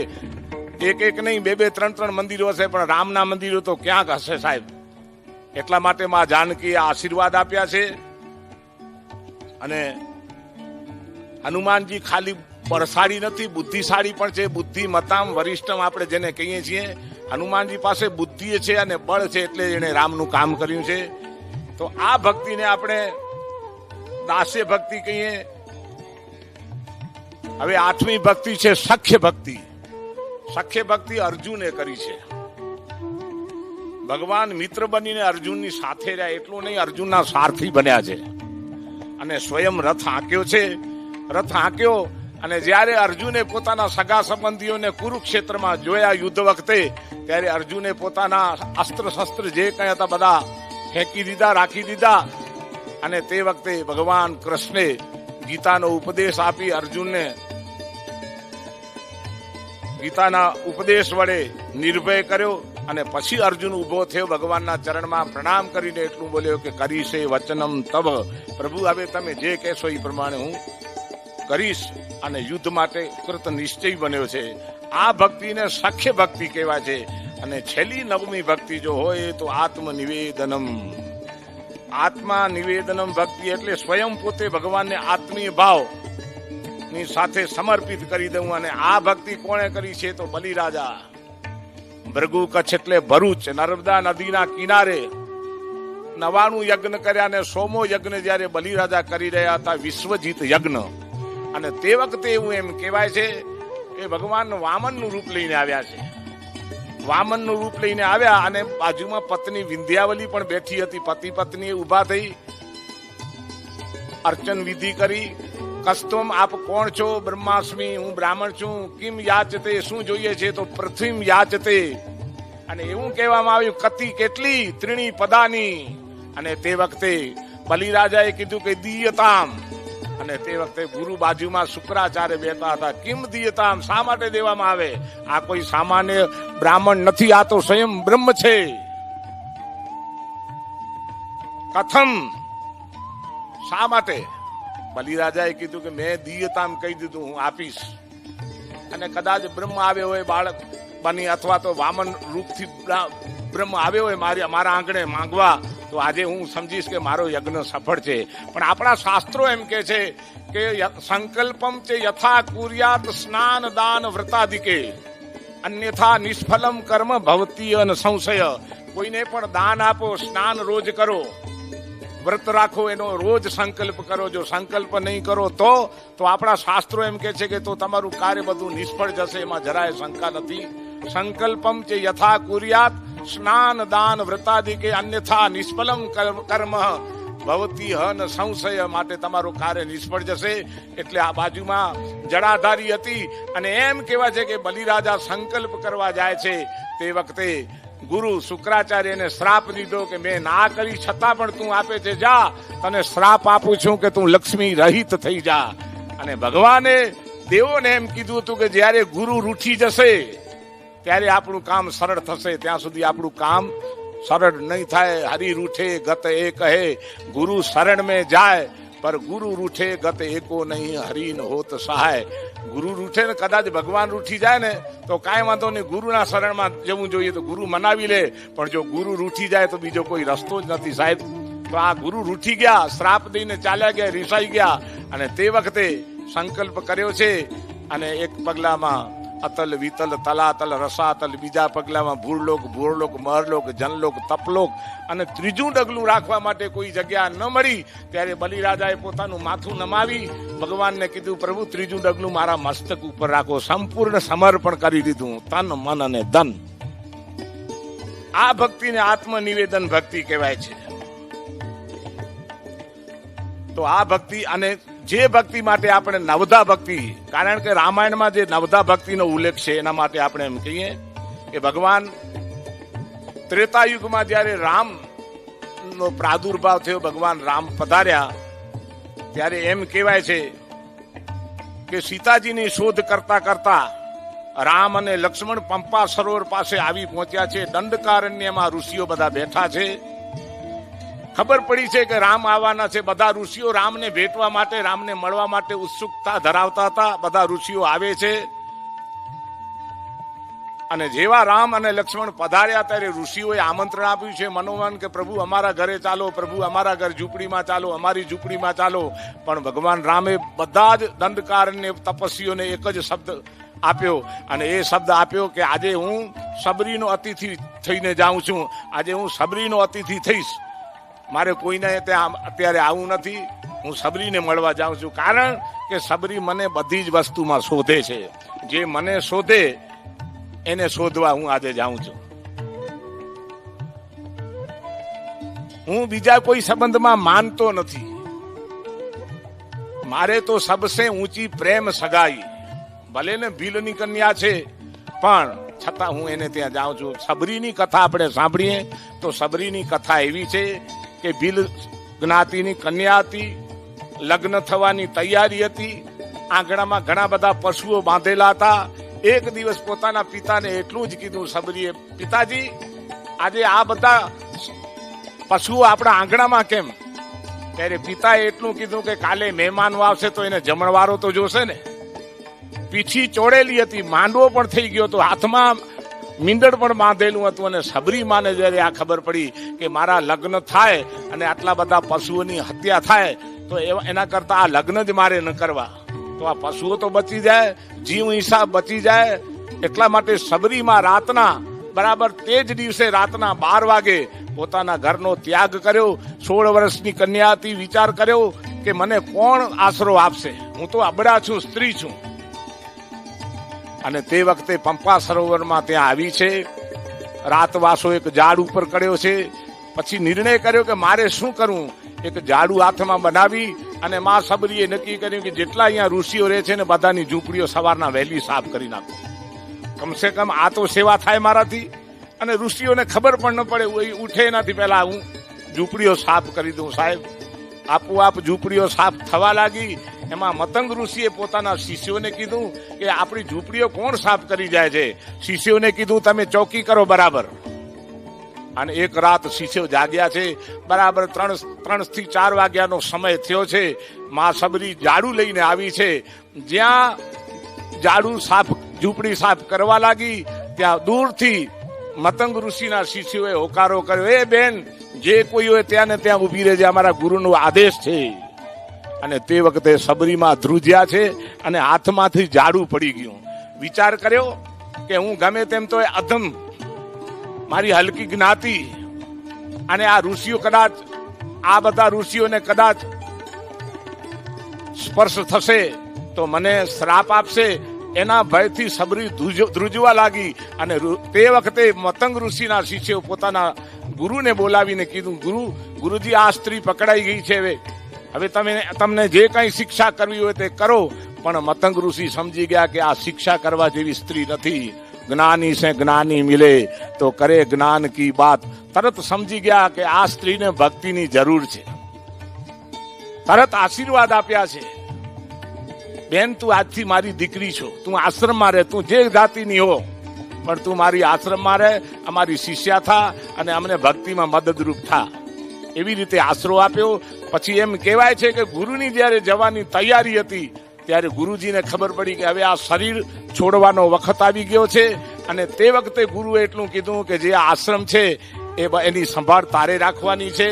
એક નહીં, બે ત્રણ મંદિરો હશે, પણ રામના મંદિરો તો ક્યાંક હશે સાહેબ. એટલા માટે માં જાનકીએ આશીર્વાદ આપ્યા છે. અને હનુમાનજી ખાલી બળશાળી નથી, બુદ્ધિશાળી પણ છે. બુદ્ધિમતામ વરિષ્ઠમ આપણે જેને કહીએ છીએ. હનુમાનજી પાસે બુદ્ધિ છે અને બળ છે, એટલે એને રામનું કામ કર્યું છે. તો આ ભક્તિને આપણે દાસ્ય ભક્તિ કહીએ. હવે 8મી ભક્તિ છે સખ્ય ભક્તિ. સખ્ય ભક્તિ અર્જુને કરી છે. ભગવાન મિત્ર બનીને અર્જુનની સાથે રહ્યા. એટલું નહીં, અર્જુનના સારથી બન્યા છે અને સ્વયં રથ હાંક્યો છે. રથ હાંક્યો અને જ્યારે અર્જુને પોતાના સગા સંબંધીઓને કુરુક્ષેત્રમાં જોયા યુદ્ધ વખતે, ત્યારે અર્જુને પોતાના અસ્ત્ર શસ્ત્ર જે કંઈ હતા બધા ફેંકી દીધા, રાખી દીધા. અને તે વખતે ભગવાન કૃષ્ણે ગીતાનો ઉપદેશ આપી અર્જુનને. ગીતાના ઉપદેશ વડે નિર્ભય કર્યો અને પછી અર્જુન ઉભો થયો, ભગવાનના ચરણમાં પ્રણામ કરીને એટલું બોલ્યો કે કરીશે વચનમ તવ. પ્રભુ, હવે તમે જે કહેશો એ પ્રમાણે હું કરીશ. અને યુદ્ધ માટે કૃત નિશ્ચય બન્યો છે. આ ભક્તિને સખ્ય ભક્તિ કહેવાય છે. અને છેલ્લી 9મી ભક્તિ જો હોય તો આત્મનિવેદનમ. આત્મા નિવેદનમ ભક્તિ એટલે સ્વયં પોતે ભગવાનને આત્મીય ભાવ ની સાથે સમર્પિત કરી દઉં. અને આ ભક્તિ કોણે કરી છે? તો બલિરાજા. ભૃગુ કચ્છ એટલે ભરૂચ, નર્મદા નદીના કિનારે 99 યજ્ઞ કર્યા અને 100મો યજ્ઞ જયારે બલિરાજા કરી રહ્યા હતા, વિશ્વજીત યજ્ઞ. અને તે વખતે એવું એમ કહેવાય છે કે ભગવાન વામનનું રૂપ લઈને આવ્યા છે. વામનનું રૂપ લઈને આવ્યા અને બાજુમાં પત્ની વિંધ્યાવલી પણ બેઠી હતી. પતિ પત્ની ઉભા થઈ અર્ચન વિધિ કરી. કસ્તુમ, આપ કોણ છો? બ્રહ્માસ્મિ, હું બ્રાહ્મણ છું. કિમ યાચતે, શું જોઈએ છે? તો પૃથ્વીમ યાચતે. અને એવું કહેવામાં આવ્યું કતિ કેટલી? ત્રીણી પદાની. અને તે વખતે બલિરાજાએ કીધું કે દીયતામ, અને તે વખતે ગુરુ બાજુમાં શુક્રાચાર્ય બેઠા હતા. કિમ દીયતામ, શા માટે દેવામાં આવે? આ કોઈ સામાન્ય બ્રાહ્મણ નથી, આ તો સ્વયં બ્રહ્મ છે. કથમ, શા માટે? બલિરાજાએ કીધું કે મેં દીયતામ કહી દીધું, હું આપીશ. અને કદાચ બ્રહ્મ આવ્યો હોય બાળક બની, અથવા તો વામન રૂપથી બ્રહ્મ આવ્યો હોય મારા આંગણે માંગવા, તો આજે હું સમજીશ કે મારો યજ્ઞ સફળ છે. પણ આપણા શાસ્ત્રો એમ કે છે કે સંકલ્પમ છે યથા કુર્યાત સ્નાન દાન વ્રતાદિકે, અન્યથા નિષ્ફલમ કર્મ ભવતી અન સંશય. કોઈને પણ દાન આપો, સ્નાન રોજ કરો, વ્રત રાખો, એનો રોજ સંકલ્પ કરો. જો સંકલ્પ નહીં કરો તો આપણા શાસ્ત્રો એમ કે છે કે તો તમારું કાર્ય બધું નિષ્ફળ જશે, એમાં જરાય શંકા નથી. સંકલ્પમ છે યથા કુર્યાત સ્નાન દાન વ્રતાદિકે, અન્યથા નિષ્ફલમ કર્મ ભવતી હન સંશય. માટે તમારું કાર્ય નિષ્ફળ જશે. એટલે આ બાજુમાં જડાધારી હતી, અને એમ કહેવાય છે કે બલિરાજા સંકલ્પ કરવા જાય છે તે વખતે ગુરુ શુક્રાચાર્યને શ્રાપ દીધો કે મેં ના કરી છતાં પણ તું આપે છે, જા, તને શ્રાપ આપું છું કે તું લક્ષ્મી રહિત થઈ જા. અને ભગવાને દેવોને એમ કીધું હતું કે જ્યારે ગુરુ રૂઠી જશે ત્યારે આપણું કામ સરળ થશે, ત્યાં સુધી આપણું કામ સરળ નહીં થાય. હરી રૂઠે ગત એક હે, ગુરુ શરણ में જાય, પર ગુરુ રૂઠે ગત એકો નહીં, હરીન હોત સહાય. ગુરુ રૂઠે ને કદાચ ભગવાન રૂઠી જાય ને તો કાંઈ વાંધો નહીં, ગુરુના શરણમાં જવું જોઈએ તો ગુરુ મનાવી લે. પણ જો ગુરુ રૂઠી જાય તો બીજો કોઈ રસ્તો જ નથી સાહેબ. તો આ ગુરુ રૂઠી ગયા, શ્રાપ દઈને ચાલ્યા ગયા, રીસાઈ ગયા. અને તે વખતે સંકલ્પ કર્યો છે. અને એક પગલામાં અતલ વિતલ તલાતલ રસાતલ, બીજા પગલામાં ભૂરલોક ભૂરલોક મહરલોક જનલોક તપલોક, અને ત્રીજું ડગલું રાખવા માટે કોઈ જગ્યા ન મળી. ત્યારે બલિરાજાએ પોતાનું માથું નમાવી ભગવાનને કીધું, પ્રભુ ત્રીજું ડગલું મારા મસ્તક ઉપર રાખો. સંપૂર્ણ સમર્પણ કરી દીધું, તન મન અને ધન. આ ભક્તિને આત્મનિવેદન ભક્તિ કહેવાય છે. તો આ ભક્તિ, અને જે ભક્તિ માટે આપણે નવધા ભક્તિ, કારણ કે રામાયણમાં જે નવધા ભક્તિનો ઉલ્લેખ છે એના માટે આપણે એમ કહીએ કે ભગવાન ત્રેતાયુગમાં જ્યારે રામનો પ્રાદુર્ભાવ થયો, ભગવાન રામ પધાર્યા, ત્યારે એમ કહેવાય છે કે સીતાજીની શોધ કરતા કરતા રામ અને લક્ષ્મણ પંપા સરોવર પાસે આવી પહોંચ્યા છે. દંડકારણ્યમાં ઋષિઓ બધા બેઠા છે. ખબર પડી છે કે રામ આવવાના છે. બધા ઋષિઓ રામને ભેટવા માટે, રામને મળવા માટે ઉત્સુકતા ધરાવતા હતા. બધા ઋષિઓ આવે છે. અને જેવા રામ અને લક્ષ્મણ પધાર્યા ત્યારે ઋષિઓએ આમંત્રણ આપ્યું છે મનોમન કે પ્રભુ અમારા ઘરે ચાલો, પ્રભુ અમારા ઘર ઝૂંપડીમાં ચાલો, અમારી ઝૂંપડીમાં ચાલો. પણ ભગવાન રામે બધા જ દંડકારણ્ય તપસ્વીઓને એક જ શબ્દ આપ્યો, અને એ શબ્દ આપ્યો કે આજે હું સબરીનો અતિથિ થઈને જાઉં છું. આજે હું સબરીનો અતિથિ થઈશ. મારે કોઈને ત્યાં અત્યારે આવું નથી. હું સબરીને મળવા જાઉં છું. કારણ કે સબરી મને બધી જ વસ્તુમાં શોધે છે. જે મને શોધે એને શોધવા હું આજે જાઉં છું. હું બીજા કોઈ સંબંધમાં માનતો નથી. મારે તો સબસે ઊંચી પ્રેમ સગાઈ. ભલે ને ભીલની કન્યા છે, પણ છતાં હું એને ત્યાં જાઉં છું. સબરીની કથા આપણે સાંભળીએ તો સબરીની કથા એવી છે કે ભીલ જ્ઞાતિની કન્યા હતી, લગ્ન થવાની તૈયારી હતી. આંગણામાં ઘણા બધા પશુઓ બાંધેલા હતા. એક દિવસ પોતાના પિતાને એટલું જ કીધું સબરીએ, પિતાજી આજે આ બધા પશુઓ આપણા આંગણામાં કેમ? ત્યારે પિતાએ એટલું કીધું કે કાલે મહેમાનો આવશે તો એને જમણવારો તો જોશે ને. પીછી ચોડેલી હતી, માંડવો પણ થઈ ગયો હતો, હાથમાં મીંડળ પણ બાંધેલું હતું. અને સબરી માને જયારે આ ખબર પડી કે મારા લગ્ન થાય અને આટલા બધા પશુઓની હત્યા થાય તો એના કરતા આ લગ્ન જ મારે ન કરવા. તો આ પશુઓ તો બચી જાય, જીવ હિસાબ બચી જાય. એટલા માટે સબરીમાં રાતના બરાબર તે જ દિવસે રાતના 12 વાગે પોતાના ઘરનો ત્યાગ કર્યો. 16 વર્ષની કન્યા હતી. વિચાર કર્યો કે મને કોણ આશરો આપશે? હું તો અબડા છું, સ્ત્રી છું. અને તે વખતે પંપા સરોવરમાં ત્યાં આવી છે. રાતવાસો એક ઝાડ ઉપર કર્યો છે. પછી નિર્ણય કર્યો કે મારે શું કરવું. એક ઝાડુ હાથમાં બનાવી અને માં સબરીએ નક્કી કર્યું કે જેટલા અહીંયા ઋષિઓ રહે છે ને બધાની ઝૂંપડીઓ સવારના વહેલી સાફ કરી નાખો. કમસે કમ આ તો સેવા થાય મારાથી, અને ઋષિઓને ખબર પણ ન પડે, ઉઠે એનાથી પહેલા હું ઝૂંપડીઓ સાફ કરી દઉં. સાહેબ આપોઆપ ઝૂંપડીઓ સાફ થવા લાગી. એમાં મતંગ ઋષિએ પોતાના શિષ્યોને કીધું કે આપણી ઝૂંપડીઓ કોણ સાફ કરી જાય છે. શિષ્યોને કીધું તમે ચોકી કરો બરાબર. અને એક રાત શિષ્યો જાગ્યા છે. બરાબર 3 થી 4 વાગ્યાનો સમય થયો છે. માં સબરી ઝાડુ લઈને આવી છે. જ્યાં ઝાડુ સાફ ઝૂંપડી સાફ કરવા લાગી ત્યાં દૂરથી મતંગ ઋષિના શિષ્યોએ હોકારો કર્યો, એ બેન જે કોઈ હોય ત્યાં ને ત્યાં ઉભી રહેજે, અમારા ગુરુનો આદેશ છે. અને તે વખતે સબરીમાં ધ્રુજ્યા છે અને હાથમાંથી ઝાડુ પડી ગયું. વિચાર કર્યો કે હું ગમે તેમ તો અધમ, મારી હલકી જ્ઞાતિ, અને આ ઋષિઓ કદાચ આ બધા ઋષિઓને કદાચ સ્પર્શ થશે તો મને શ્રાપ આપશે. એના ભયથી સબરી ધ્રુજવા લાગી. અને તે વખતે મતંગ ઋષિના શિષ્યો પોતાના ગુરુને બોલાવીને કીધું, ગુરુજી આ સ્ત્રી પકડાઈ ગઈ છે, હવે તમને જે કઈ શિક્ષા કરવી હોય તે કરો. પણ મતંગ ઋષિ સમજી ગયા કે આ શિક્ષા કરવા જેવી સ્ત્રી નથી. જ્ઞાની સે જ્ઞાની મિલે તો કરે જ્ઞાન કી બાત. તરત સમજી ગયા કે આ સ્ત્રીને ભક્તિની જરૂર છે. તરત આશીર્વાદ આપ્યા છે, બેન તું આજથી મારી દીકરી છો, તું આશ્રમમાં રહે, તું જે જાતિની હો, પણ તું મારી આશ્રમમાં રહે, અમારી શિષ્યા થા અને અમને ભક્તિમાં મદદરૂપ થા. એવી રીતે આશરો આપ્યો. પછી એમ કહેવાય છે કે ગુરુની જયારે જવાની તૈયારી હતી ત્યારે ગુરુજીને ખબર પડી કે હવે આ શરીર છોડવાનો વખત આવી ગયો છે. અને તે વખતે ગુરુએ એટલું કીધું કે જે આશ્રમ છે એની સંભાળ તારે રાખવાની છે.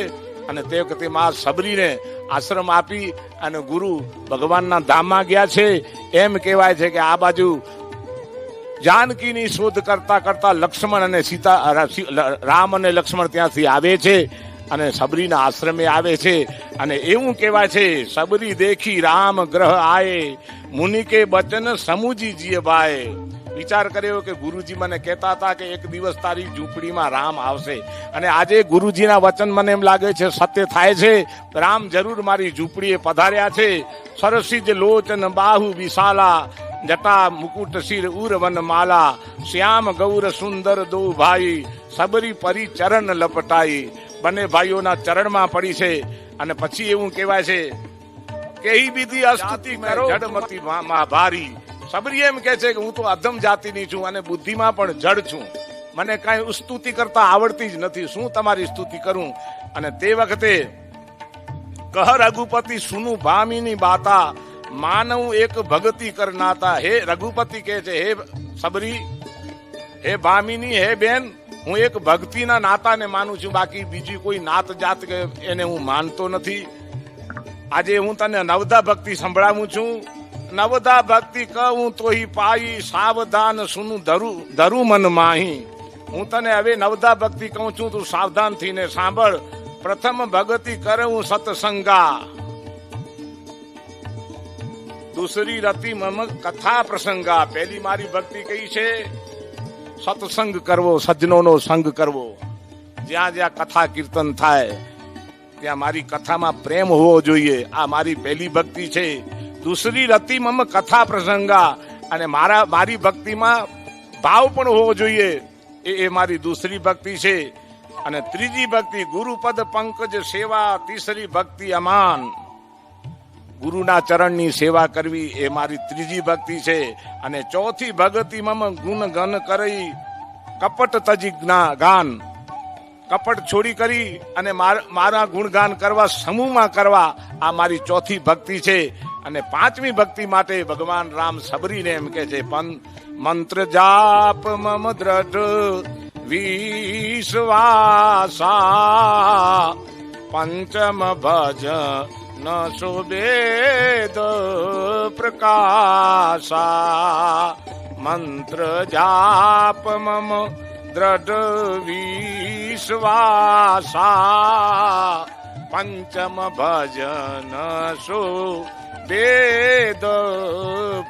અને તે વખતે માં સબરીને આશ્રમ આપી અને ગુરુ ભગવાનના ધામમાં ગયા છે. એમ કહેવાય છે કે આ બાજુ જાનકીની શોધ કરતા કરતા લક્ષ્મણ અને સીતા, રામ અને લક્ષ્મણ ત્યાંથી આવે છે અને સબરીના આશ્રમે આવે છે. અને એવું કહેવાય છે, સબરી દેખી રામ ગ્રહ આયે, મુનિ કે બચન સમુજી જીએ ભાઈ. વિચાર કર્યો કે ગુરુજી મને કહેતા હતા કે એક દિવસ તારી ઝૂંપડીમાં રામ આવશે, અને આજે ગુરુજીના વચન મને એમ લાગે છે સત્ય થાય છે. રામ જરૂર મારી ઝૂંપડીએ પધાર્યા છે. સરસીજ લોચન બાહુ વિશાલા, જટા મુકુટ શિર ઉરવન માલા, શ્યામ ગૌર સુંદર દો ભાઈ, સબરી પરી ચરણ લપટાઈ. બંને ભાઈઓના ચરણમાં પડી છે. અને પછી એવું કહેવાય છે કે ઈ બીધી અસ્તુતિ કરો જડમતી મા ભારી. સબરી એમ કે છે કે હું તો અધમ જાતિની છું અને બુદ્ધિમાં પણ જડ છું, મને કઈ સ્તુતિ કરતા આવડતી જ નથી, શું તમારી સ્તુતિ કરું. અને તે વખતે કહ રઘુપતિ સુનું ભામીની બાતા, માનવ એક ભગતિ કરનાતા. હે રઘુપતિ કહે છે, હે સબરી, હે ભામિની, હે બેન, હું એક ભક્તિના નાતાને માનું છું, બાકી બીજી કોઈ નાત જાત કે એને હું માનતો નથી. આજે હું તને નવદા ભક્તિ સંભળાવું છું. નવદા ભક્તિ કહું તો હી પાઈ, સાવધાન સુનું ધરું મન માહી. હું તને હવે નવદા ભક્તિ કહું છું, તું સાવધાન થઈને સાંભળ. પ્રથમ ભગતિ કરું સત્સંગા, દૂસરી રતિ મમ કથા પ્રસંગા. પહેલી મારી ભક્તિ કઈ છે? સત્સંગ કરવો, સજ્જનોનો સંગ કરવો. જ્યાં જ્યાં કથા કીર્તન થાય ત્યાં મારી કથામાં પ્રેમ હોવો જોઈએ. આ મારી પહેલી ભક્તિ છે. દૂસરી રતિ મમ કથા પ્રસંગા, અને મારી ભક્તિમાં ભાવ પણ હોવો જોઈએ, એ મારી દૂસરી ભક્તિ છે. અને ત્રીજી ભક્તિ ગુરુપદ પંકજ સેવા, તીસરી ભક્તિ અમાન, ગુરુના ચરણની સેવા કરવી, એ મારી ત્રીજી ભક્તિ છે. અને ચોથી ભક્તિ મમ ગુણ ગન કરી, કપટ તજી ગાન, કપટ છોડી કરી અને મારા ગુણગાન કરવા, સમૂહમાં કરવા, આ મારી ચોથી ભક્તિ છે. અને પાંચમી ભક્તિ માટે ભગવાન રામ સબરીને એમ કે છે, મંત્ર જાપ મમ દ્રઢ વિશ્વાસા, પંચમ ભજ ન શોભેદ પ્રકાશા. મંત્ર જાપ મમ દ્રઢ વિશ્વાસા, પંચમ ભજન શોભેદ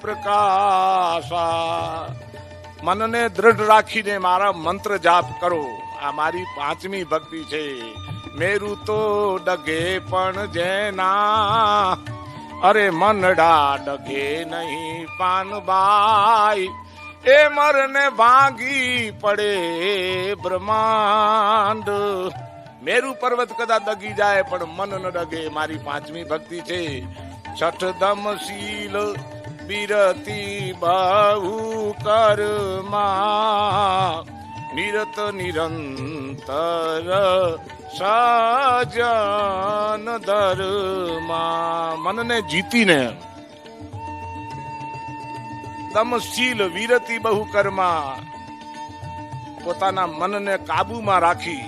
પ્રકાશા. મનને દ્રઢ રાખીને મારા મંત્ર જાપ કરો. આ મારી પાંચમી ભક્તિ છે. મેરું તો ડગે પણ જેના, અરે મનડા ડગે નહીં પાનબાઈ, એ મરને ભાંગી પડે બ્રહ્માંડ. મેરુ પર્વત કદાચ દગી જાય પણ મન ન ડગે. મારી પાંચમી ભક્તિ છે છઠ શીલ બિરતી બહુ કર્મા નિરત નિરંતર સજન ધર્મા. મનને જીતીને દમશીલ વિરતી બહુ કર્મા, પોતાના મનને કાબુમાં રાખી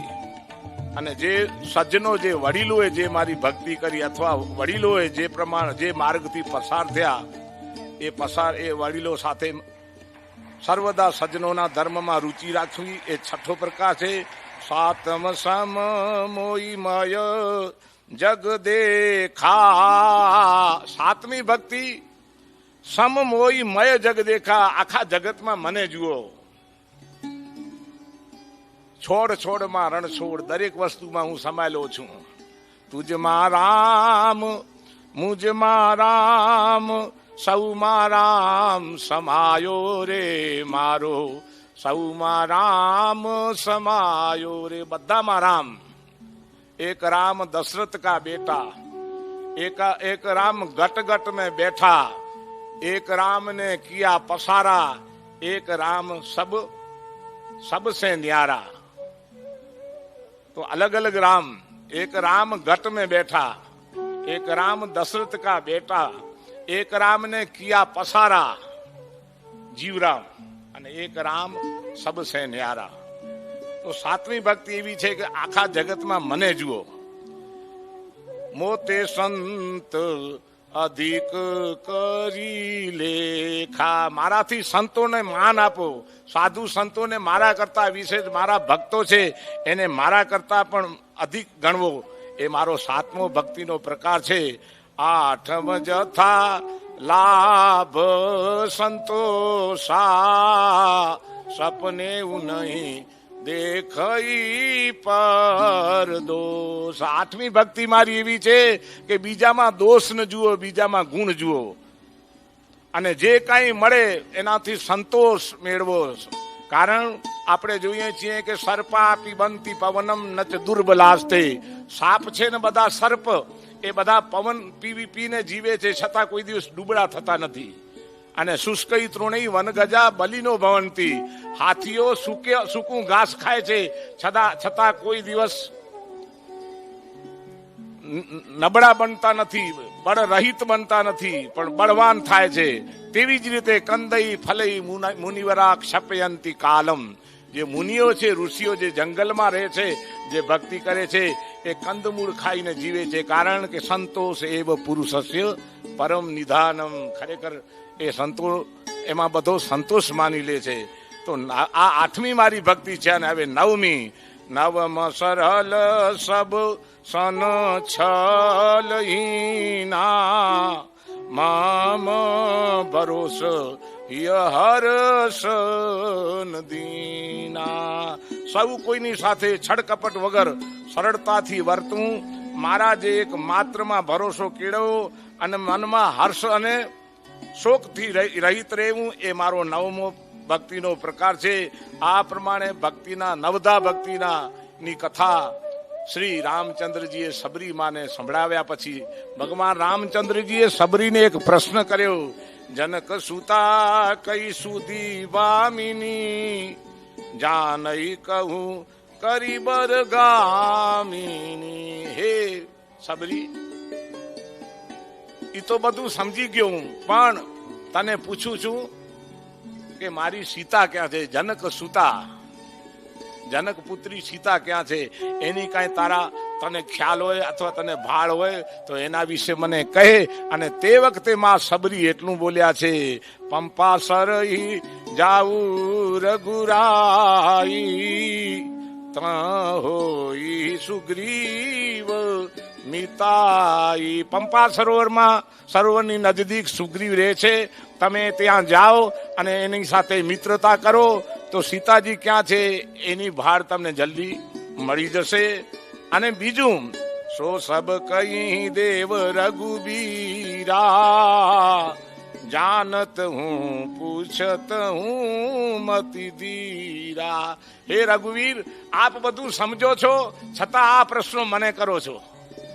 અને જે સજ્જનો જે વડીલોએ જે મારી ભક્તિ કરી અથવા વડીલોએ જે પ્રમાણે જે માર્ગથી પસાર થયા એ વડીલો સાથે સર્વદા સજ્જનોના ધર્મમાં રુચિ રાખવી એ છઠ્ઠો પ્રકાર છે. સાતમ સમ મોઈમય જગ દેખા. સાતમી ભક્તિ સમ મોઈમય જગ દેખા. આખા જગતમાં મને જુઓ. છોડ છોડમાં રણ છોડ, દરેક વસ્તુમાં હું સમાયેલો છું. તુજમાં રામ મુજમાં રામ સૌમાં રામ સમાયો રે મારો, સૌમાં રામ સમાયો રે. બધામાં રામ. એક રામ દશરથ કા બેટા, એક રામ गट गट में बैठा, एक राम ने किया पसारा, एक राम सब से न्यारा. तो अलग अलग राम. एक राम गट में बैठा, एक राम दशरथ का बेटा, एक राम ने किया पसारा जीवराम, અને એક રામ સબસે ન્યારા. તો સાતમી ભક્તિ એવી છે કે આખા જગતમાં મને જુઓ. મોતે સંત અધિક કરી લેખા. મારાથી સંતોને માન આપો. સાધુ સંતોને મારા કરતા વિશેષ મારા ભક્તો છે એને મારા કરતા પણ અધિક ગણવો. એ મારો સાતમો ભક્તિનો પ્રકાર છે. આઠમ જથા લાભ સંતોષા, સપને નહીં દેખઈ પર દોષ. આઠમી ભક્તિ મારી એવી છે કે બીજામાં દોષ ન જુઓ, બીજામાં ગુણ જુઓ અને જે કાંઈ મળે એનાથી સંતોષ મેળવો. કારણ આપણે જોઈએ છીએ કે સર્પા પિબંતી પવનમ નચ દુર્બલાસ્તે. સાપ છે ને બધા સર્પ એ બધા પવન પીને જીવે છે, છતાં કોઈ દિવસ ડૂબળા થતા નથી. અને શુષ્કઈ તૃણઈ વનગજા બલિનો ભવંતી. હાથીઓ સૂકું ઘાસ ખાય છે છતાં કોઈ દિવસ નબળા બનતા નથી, બળ રહિત બનતા નથી, પણ બળવાન થાય છે. તેવી જ રીતે કંદઈ ફલઈ મુનિવરા ક્ષપયંતી કાલમ. જે મુનિઓ છે, ઋષિઓ જે જંગલમાં રહે છે, જે ભક્તિ કરે છે એ કંદમૂળ ખાઈને જીવે છે. કારણ કે સંતોષ એવ પુરુષસ્ય પરમ નિધાનમ. ખરેખર એ સંતો એમાં બધો સંતોષ માની લે છે. તો આ આઠમી મારી ભક્તિ છે. અને હવે નવમી. નવમ સરલ સબ સન છલહીના, મામ ભરોસ હર્ષ દીના. સૌ કોઈની સાથે છડકપટ વગર સરળતાથી વર્તવું, મારા જે એક માત્રમાં ભરોસો કેળવો અને મનમાં હર્ષ અને શોકથી રહિત રહેવું એ મારો નવમો ભક્તિનો પ્રકાર છે. આ પ્રમાણે ભક્તિના નવધા ભક્તિના ની કથા શ્રી રામચંદ્રજીએ સબરી માને સંભળાવ્યા પછી ભગવાન રામચંદ્રજીએ સબરીને એક પ્રશ્ન કર્યો. જનક સુતા કઈ સુધી વામિની, જાનઈ કહું કરી બરગામિની. હે સબરી, એ તો બધું સમજી ગયો હું, પણ તને પૂછું છું કે મારી સીતા ક્યાં છે? જનક સુતા, જનક પુત્રી સીતા ક્યાં છે? એની કાંઈ તને ખ્યાલ હોય અથવા તને ભાળ હોય તો એના વિશે મને કહે. અને તે વખતે માં સબરી એટલું બોલ્યા છે, પંપા સરઈ જાઉ રઘુરાઈ, હોય સુગ્રીવ મિતાઈ. પંપા સરોવરની નજદીક સુગ્રીવ રહે છે. તમે ત્યાં જાઓ અને એની સાથે મિત્રતા કરો તો સીતાજી ક્યાં છે એની ભાળ તમને જલ્દી મળી જશે. અને બીજું, સો સબ કઈ દેવ રઘુબીરા, जानत हूँ पूछत हूँ मति धीरा। હે રઘુવીર, આપ બધું સમજો છો છતાં આ પ્રશ્નો મને કરો છો.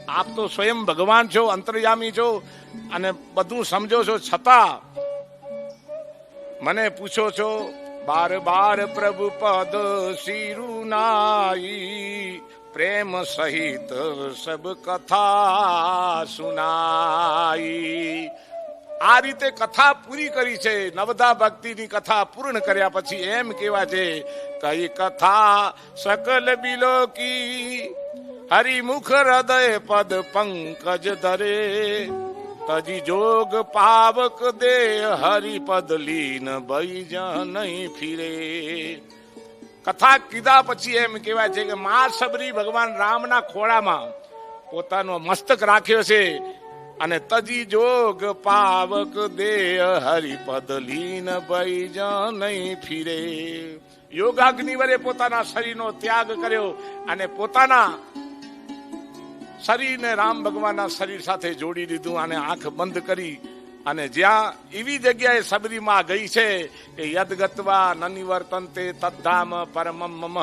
આપ તો સ્વયં ભગવાન છો, અંતર્યામી છો અને બધું સમજો છો, છતાં મને પૂછો છો. બાર બાર પ્રભુ પદ સિરુનાઈ, પ્રેમ સહિત સબ કથા સુનાઈ. આ રીતે કથા પૂરી કરી છે. નવદા ભક્તિની કથા પૂર્ણ કર્યા પછી એમ કેવા છે, કઈ કથા સકલ બિલો કી, હરિમુખ હૃદય પદ પંકજ ધરે, તજી જોગ પાવક દે હરિપદ લીન બૈજ નહીં ફિરે. કથા કીધા પછી એમ કહેવાય છે કે મા સબરી ભગવાન રામના ખોળામાં પોતાનો મસ્તક રાખ્યો છે અને તજી જોગ પાવક દે હરિપદ લીન બૈજ નહીં ફિરે. યોગાગ્નિ વડે પોતાના શરીરનો ત્યાગ કર્યો અને પોતાના શરીરને રામ ભગવાનના શરીર સાથે જોડી દીધું અને આંખ બંધ કરી અને જ્યાં એવી જગ્યાએ સબરીમાં ગઈ છે કે યદગત્વા નનિવર્તન્તે તદ્ધામ પરમમ મમ,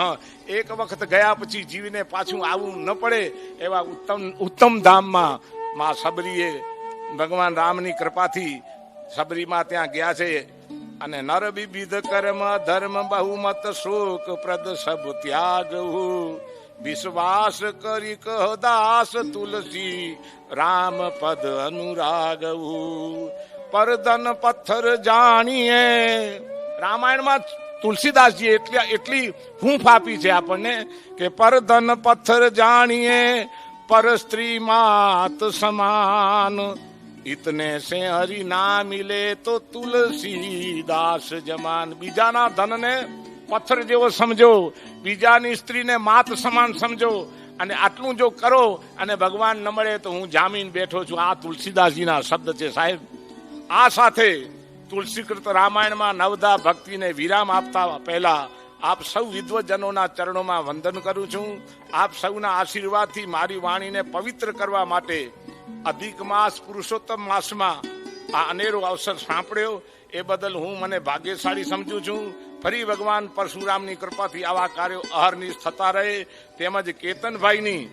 એક વખત ગયા પછી જીવને પાછું આવવું ન પડે એવા ઉત્તમ ધામમાં માં સબરીએ ભગવાન રામની કૃપાથી સબરીમાં ત્યાં ગયા છે. અને નર વિવિધ કર્મ ધર્મ બહુમત શોક પ્રદ સબ ત્યાગ, વિશ્વાસ કરી કહ દાસ તુલસી રામ પદ અનુરાગ. પરદન પથ્થર જાણીએ, રામાયણમાં તુલસીદાસજી એટલી હૂંફ આપી છે આપણને કે પરદન પથ્થર જાણીએ પર સ્ત્રી માત સમાન, ઇતને સે હરિ ના મિલે તો તુલસીદાસ જમાન. બીજાના ધનને પથ્થર જેવો સમજો, બીજાની સ્ત્રીને માત સમાન સમજો અને આટલું જો કરો અને ભગવાન ન મળે તો હું જામીન બેઠો છું. આ તુલસીદાસજીના શબ્દ છે સાહેબ. આ સાથે તુલસીકૃત રામાયણમાં નવદા ભક્તિને વિરામ આપતા પહેલા આપ સૌ વિદ્વજનોના ચરણોમાં વંદન કરું છું. આપ સૌના આશીર્વાદથી મારી વાણીને પવિત્ર કરવા માટે અધિક માસ પુરુષોત્તમ માસમાં આ અનેરો અવસર સાંપડ્યો એ બદલ હું મને ભાગ્યશાળી સમજુ છું. ફરી ભગવાન પરશુરામની કૃપાથી આવા કાર્યો અહર્નિશ થતા રહે, તેમજ કેતનભાઈની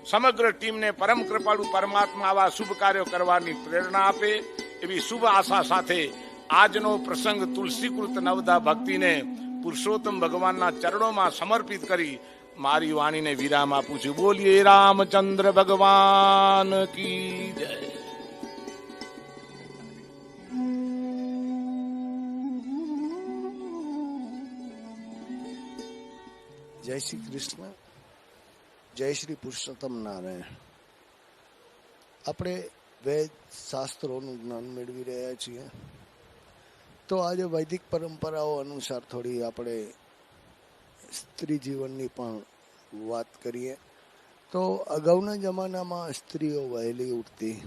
સમગ્ર ટીમને પરમ કૃપાળુ પરમાત્મા આવા શુભ કાર્યો કરવાની પ્રેરણા આપે એવી શુભ આશા સાથે આજનો પ્રસંગ તુલસીકૃત નવદા ભક્તિને પુરુષોત્તમ ભગવાનના ચરણોમાં સમર્પિત કરી મારી વાણીને વિરામ આપું છું. બોલીએ રામચંદ્ર ભગવાન કી જય. જય શ્રી કૃષ્ણ, જય શ્રી પુરુષોત્તમ નારાયણ. આપણે વેદ શાસ્ત્રોનું જ્ઞાન મેળવી રહ્યા છીએ, તો આજે વૈદિક પરંપરાઓ અનુસાર થોડી આપણે સ્ત્રી જીવનની પણ વાત કરીએ. તો અગાઉના જમાનામાં સ્ત્રીઓ વહેલી ઉઠતી,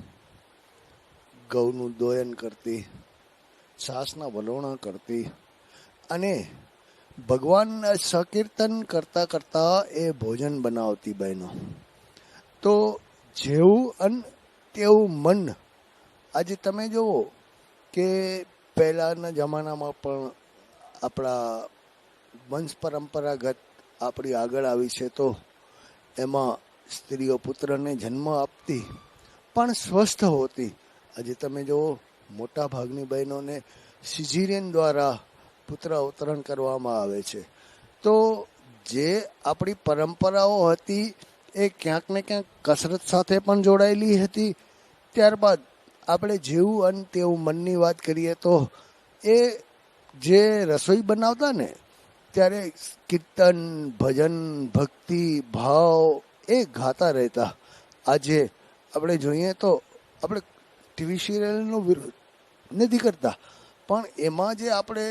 ગૌનું દોયન કરતી, છાસના વલોણા કરતી અને ભગવાનના સંકીર્તન કરતા કરતા એ ભોજન બનાવતી બહેનો. તો જેવું અન્ન તેવું મન. આજે તમે જુઓ કે પહેલાંના જમાનામાં પણ આપણા વંશ પરંપરાગત આપણી આગળ આવી છે, તો એમાં સ્ત્રીઓ પુત્રને જન્મ આપતી પણ સ્વસ્થ હોતી. આજે તમે જુઓ મોટા ભાગની બહેનોને સિઝેરિયન દ્વારા પુત્ર અવતરણ કરવામાં આવે છે. તો જે આપણી પરંપરાઓ હતી એ ક્યાંક ને ક્યાંક કસરત સાથે પણ જોડાયેલી હતી. ત્યારબાદ આપણે જેવું અન્ન તેવું મનની વાત કરીએ તો એ જે રસોઈ બનાવતા ને ત્યારે કીર્તન, ભજન, ભક્તિ, ભાવ એ ગાતા રહેતા. આજે આપણે જોઈએ તો આપણે ટીવી સિરિયલનો વિરોધ નથી કરતા, પણ એમાં જે આપણે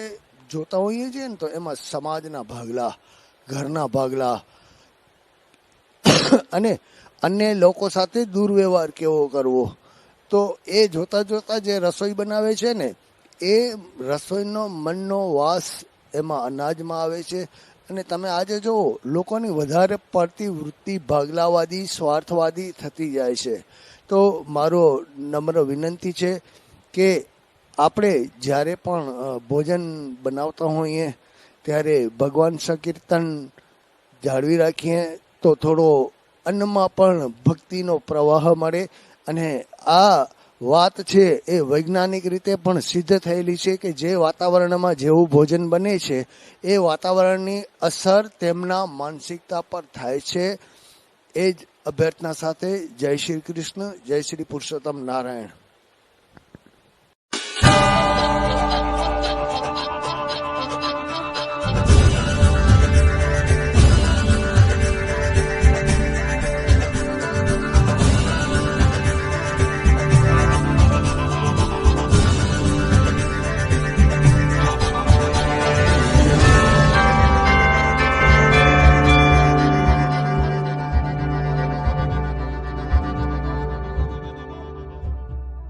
જોતા હોઈએ છીએ ને તો એમાં સમાજના ભાગલા, ઘરના ભાગલા અને અન્ય લોકો સાથે દુર્વ્યવહાર કેવો કરવો, તો એ જોતા જોતા જે રસોઈ બનાવે છે ને એ રસોઈનો મનનો વાસ એમાં અનાજમાં આવે છે. અને તમે આજે જુઓ લોકોની વધારે પડતી વૃત્તિ ભાગલાવાદી, સ્વાર્થવાદી થતી જાય છે. તો મારો નમ્ર વિનંતી છે કે આપણે જ્યારે પણ ભોજન બનાવતા હોઈએ ત્યારે ભગવાન સંકીર્તન જાળવી રાખીએ તો થોડો અન્નમાં પણ ભક્તિનો પ્રવાહ મળે. અને આ વાત છે એ વૈજ્ઞાનિક રીતે પણ સિદ્ધ થયેલી છે કે જે વાતાવરણમાં જેવું ભોજન બને છે એ વાતાવરણની અસર તેમના માનસિકતા પર થાય છે. એ જ અભ્યર્થના સાથે જય શ્રી કૃષ્ણ, જય શ્રી પુરુષોત્તમ નારાયણ.